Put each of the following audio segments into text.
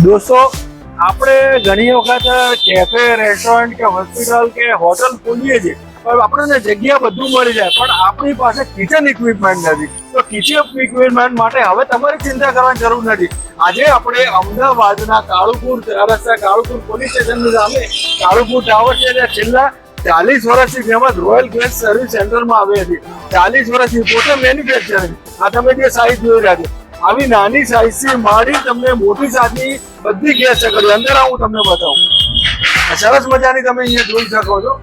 દોસ્તો, આપણે ઘણી વખત કેફે, રેસ્ટોરન્ટ કે હોસ્પિટલ કે હોટલ ખોલીએ છીએ, પણ આપણને જગ્યા બધું મળી જાય, પણ આપણી પાસે કિચન ઇક્વિપમેન્ટ નથી. તો કિચન ઇક્વિપમેન્ટ માટે હવે તમારે ચિંતા કરવાની જરૂર નથી. આજે આપણે અમદાવાદના કાળુપુર રસ્તા, કાળુપુર પોલીસ સ્ટેશનની સામે કાળુપુર ટાવર છે, ત્યાં છેલ્લા 40 વર્ષથી ફેમસ રોયલ ગેસ સર્વિસ સેન્ટરમાં આવી હતી. 40 વર્ષથી પોતે મેન્યુફેક્ચરિંગ. આ તમે જે સાઈઝ જોઈ રહ્યા છો, આવી નાની સાઈઝ થી માંડી તમને મોટી સાઈઝની બધી ગેસ સગડીઓ અંદર હું તમને બતાવું. સરસ મજાની તમે અહીંયા જોઈ શકો છો.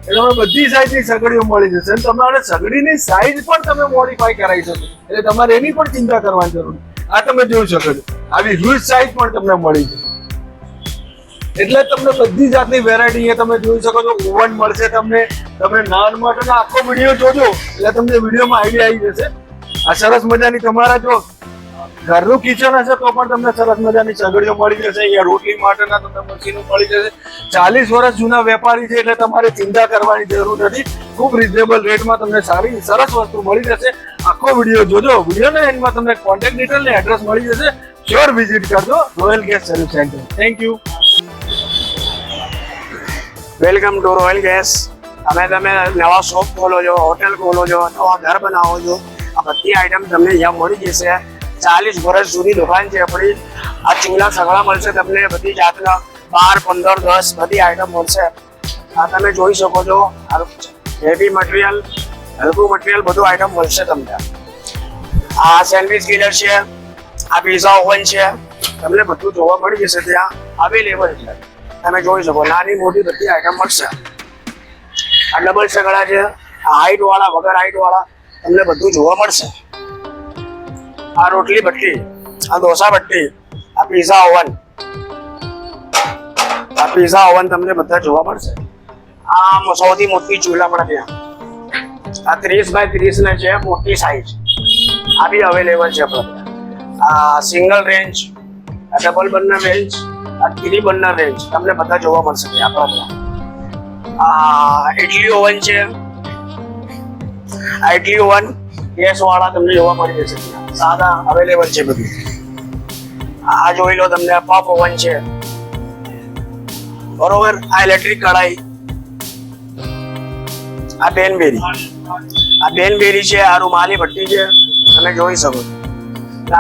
એટલે બધી સાઈઝની સગડીઓ મળી જશે અને તમારે સગડીની સાઈઝ પણ તમે મોડિફાઈ કરાવી શકો. એટલે તમારે એની પણ ચિંતા કરવાની જરૂર નથી. આ તમે જોઈ શકો છો, આવી હ્યુજ સાઈઝ પણ તમને મળી છે. એટલે તમને બધી જાતની વેરાયટી અહીંયા તમે જોઈ શકો છો. ઓવન મળશે તમને. તમે નાન માટેનો આખો વિડીયો જોજો એટલે તમને વિડીયોમાં આઈડિયા આવી જશે. આ સરસ મજાની તમારા જો ઘરનું કિચન હશે તો પણ તમને સરસ મજાની સગડીઓ મળી જશે. અહીંયા રોટલી માટેના તમને મશીનો મળી જશે. 40 વર્ષ જૂના વેપારી છે એટલે તમારે ચિંતા કરવાની જરૂર નથી. ખૂબ રિઝનેબલ રેટમાં તમને સારી સરસ વસ્તુ મળી જશે. આખો વિડીયો જોજો. વિડીયોના એન્ડમાં તમને કોન્ટેક્ટ ડિટેલ ને એડ્રેસ મળી જશે. શ્યોર વિઝિટ કરજો royal gas service centre. Thank you. Welcome to royal gas. તમે નવા શોપ ખોલો છો, હોટેલ ખોલો છો, નવા ઘર બનાવો છો, આ બધી આઈટમ તમને અહીંયા મળી જશે. 40 વર્ષ જૂની દુકાન છે આપણી. આ ચૂલા સગડા મળશે તમને, બધી જાતના 12, 15, 10 બધી આઈટમ મળશે. આ તમે જોઈ શકો છો. હેવી મટીરિયલ, હલકું મટીરિયલ બધું આઈટમ મળશે તમને. આ સેન્ડવિચ ગ્રીલર છે, આ પીઝા ઓવન છે, તમને બધું જોવા મળી જશે. ત્યાં અવેલેબલ છે. તમે જોઈ શકો, નાની મોટી બધી આઈટમ મળશે. આ ડબલ સગડા છે, આ હાઈટ વાળા, વગર હાઈટ વાળા તમને બધું જોવા મળશે. આ રોટલી ભઠ્ઠી, આ ઢોસા ભઠ્ઠી, આ પીઝા ઓવન, આ પીઝા ઓવન તમને બધા જોવા મળશે. આ સૌથી મોટી ચૂલા પણ ત્યાં. આ 30 બાય 30 ને છે, મોટી સાઈઝ. આ બી અવેલેબલ છે આપણે. આ સિંગલ રેન્જ, આ ડબલ બર્નર રેન્જ, આ 3 બર્નર રેન્જ તમને બધા જોવા મળશે ત્યાં આપણે. આ ઇડલી ઓવન છે, આ ઇડલી ઓવન ગેસ વાળા તમને જોવા મળી જશે ત્યાં. સાદા અવેલેબલ છે બધું. આ જોઈ લો તમને, પફ ઓવન છે બરોબર. આ ઇલેક્ટ્રિક કઢાઈ, આ બેનબેરી, આ બેનબેરી છે, આ રૂમાલી ભઠ્ઠી છે, તમે જોઈ શકો છો.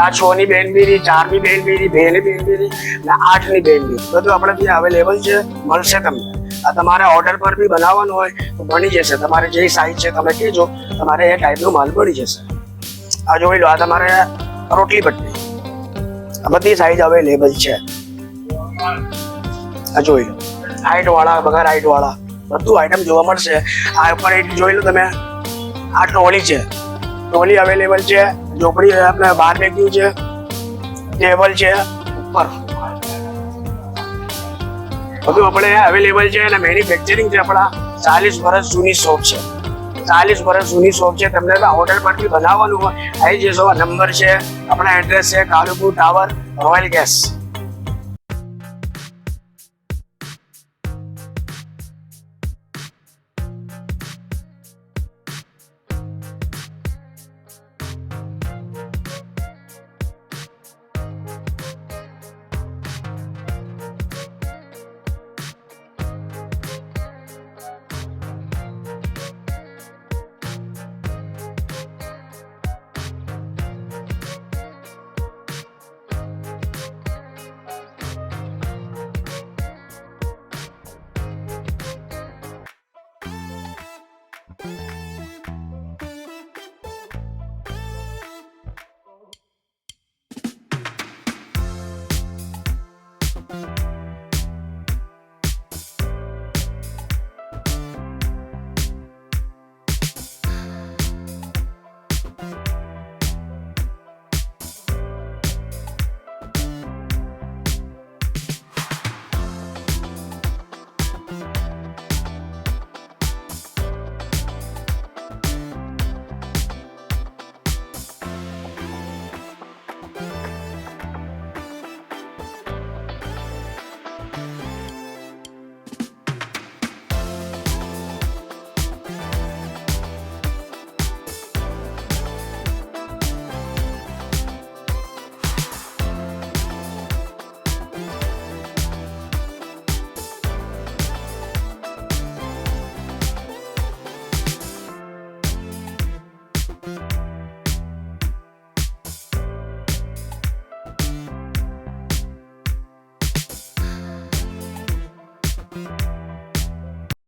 આ 6 ની બેનબેરી, 4 ની બેનબેરી, 2 ની બેનબેરી ને 8 ની બેનબેરી બધું આપણે ત્યાં અવેલેબલ છે, મળશે તમને. આ તમારે ઓર્ડર પર બી બનાવવાનું હોય તો બની જશે. તમારે જે સાઈઝ છે તમે કહેજો, તમારે એ ટાઈપનો માલ મળી જશે. આ જોઈ લો, આ તમારે રોટલી ભઠ્ઠી, આ બધી સાઈઝ અવેલેબલ છે. આ જોઈ લો, હાઈટ વાળા, વગર હાઈટ વાળા બધું આઈટમ જોવા મળશે. આ ઉપર એક જોઈ લો તમે, આ ટ્રોલી છે, ટ્રોલી અવેલેબલ છે. ઝોપડી આપણે બારબેક્યુ છે, ટેબલ છે ઉપર બધું આપણે અવેલેબલ છે. અને મેન્યુફેક્ચરિંગ છે આપણા. 40 વર્ષ જૂની શોપ છે, 40 વર્ષ જૂની શોપ છે. તમને હોટલ પરથી બનાવવાનું હોય આવી જશો. નંબર છે, આપણા એડ્રેસ છે કાળુપુર ટાવર, રોયલ ગેસ.